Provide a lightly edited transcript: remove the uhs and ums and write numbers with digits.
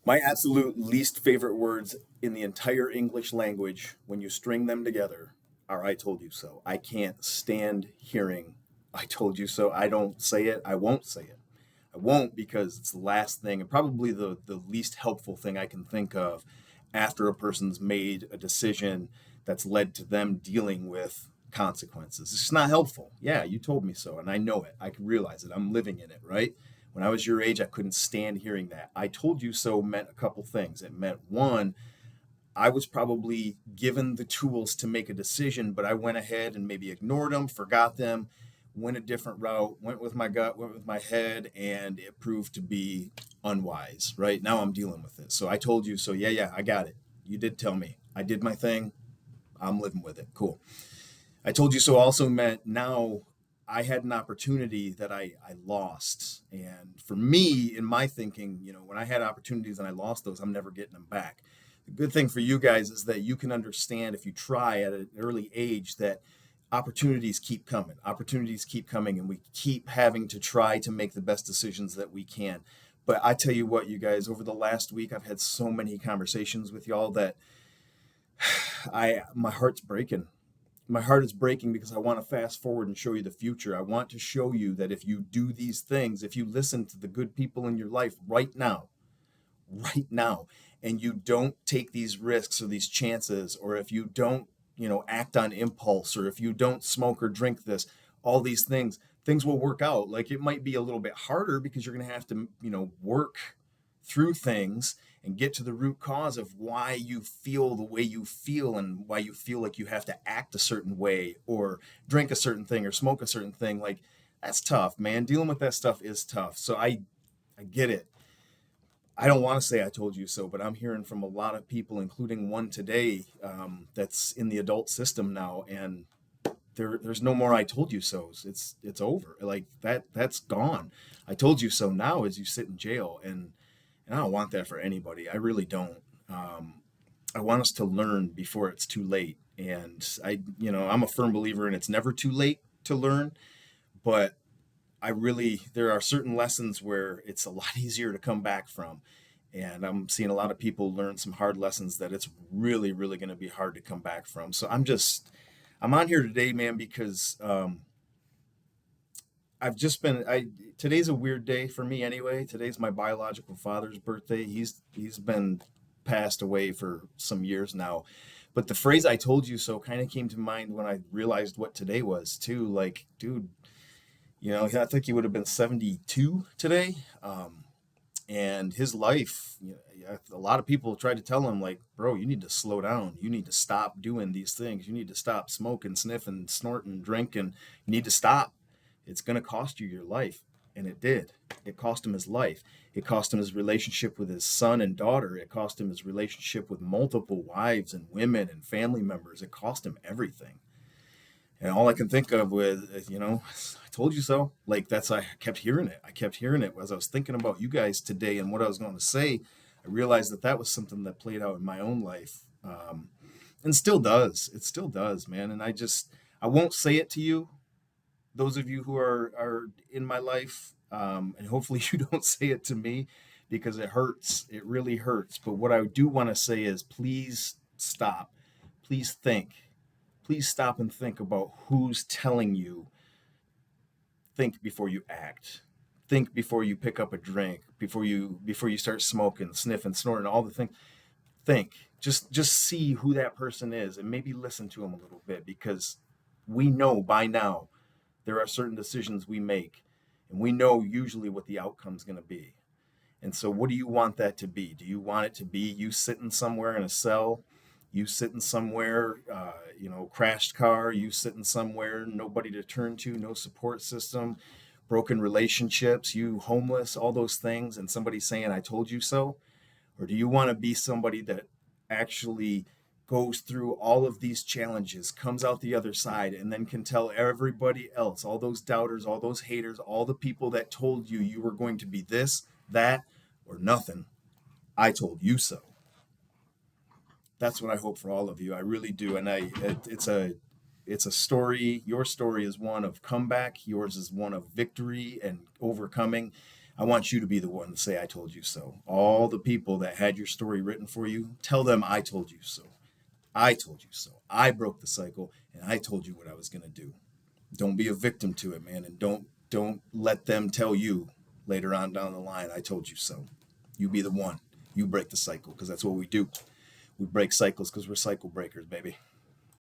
My absolute least favorite words in the entire English language, when you string them together, are I told you so. I can't stand hearing I told you so. I don't say it. I won't say it. I won't because it's the last thing and probably the least helpful thing I can think of after a person's made a decision that's led to them dealing with consequences. It's just not helpful. Yeah, you told me so, and I know it. I can realize it. I'm living in it, right? When I was your age, I couldn't stand hearing that. I told you so meant a couple things. It meant one, I was probably given the tools to make a decision, but I went ahead and maybe ignored them, forgot them, went a different route, went with my gut, went with my head, and it proved to be unwise, right? Now I'm dealing with it. So I told you, so yeah, I got it. You did tell me. I did my thing. I'm living with it. Cool. I told you so also meant now I had an opportunity that I lost. And for me, in my thinking, when I had opportunities and I lost those, I'm never getting them back. The good thing for you guys is that you can understand if you try at an early age that opportunities keep coming, and we keep having to try to make the best decisions that we can. But I tell you what, you guys, over the last week, I've had so many conversations with y'all that my heart's breaking. My heart is breaking because I want to fast forward and show you the future. I want to show you that if you do these things, if you listen to the good people in your life right now, and you don't take these risks or these chances, or if you don't, act on impulse, or if you don't smoke or drink this, all these things will work out. Like it might be a little bit harder because you're going to have to, work through things and get to the root cause of why you feel the way you feel and why you feel like you have to act a certain way or drink a certain thing or smoke a certain thing. Like that's tough, man. Dealing with that stuff is tough. So I get it. I don't want to say I told you so, but I'm hearing from a lot of people, including one today, that's in the adult system now, and there's no more I told you so's. It's over. Like that's gone. I told you so now as you sit in jail, and I don't want that for anybody. I really don't. Um, I want us to learn before it's too late. And I'm a firm believer in it's never too late to learn, but there are certain lessons where it's a lot easier to come back from. And I'm seeing a lot of people learn some hard lessons that it's really, really going to be hard to come back from. So I'm on here today, man, because I've just been I today's a weird day for me anyway. Today's my biological father's birthday. He's been passed away for some years now. But the phrase I told you so kind of came to mind when I realized what today was too. Like, dude, I think he would have been 72 today. And his life, a lot of people try to tell him like, bro, you need to slow down. You need to stop doing these things. You need to stop smoking, sniffing, snorting, drinking. You need to stop. It's going to cost you your life. And it did. It cost him his life. It cost him his relationship with his son and daughter. It cost him his relationship with multiple wives and women and family members. It cost him everything. And all I can think of was, I told you so. Like I kept hearing it. I kept hearing it as I was thinking about you guys today and what I was going to say. I realized that was something that played out in my own life, and still does. It still does, man. And I won't say it to you, those of you who are in my life, and hopefully you don't say it to me because it hurts. It really hurts. But what I do want to say is, please stop. Please think. Please stop and think about who's telling you. Think before you act. Think before you pick up a drink. Before you start smoking, sniffing, snorting, all the things. Think. Just see who that person is and maybe listen to them a little bit, because we know by now there are certain decisions we make, and we know usually what the outcome's going to be. And so, what do you want that to be? Do you want it to be you sitting somewhere in a cell, you sitting somewhere, crashed car, you sitting somewhere, nobody to turn to, no support system, broken relationships, you homeless, all those things, and somebody saying, I told you so? Or do you want to be somebody that actually goes through all of these challenges, comes out the other side, and then can tell everybody else, all those doubters, all those haters, all the people that told you you were going to be this, that, or nothing, I told you so. That's what I hope for all of you. I really do. And it's a story. Your story is one of comeback. Yours is one of victory and overcoming. I want you to be the one to say, I told you so. All the people that had your story written for you, tell them, I told you so. I told you so. I broke the cycle and I told you what I was going to do. Don't be a victim to it, man. And don't let them tell you later on down the line, I told you so. You be the one. You break the cycle because that's what we do. We break cycles because we're cycle breakers, baby.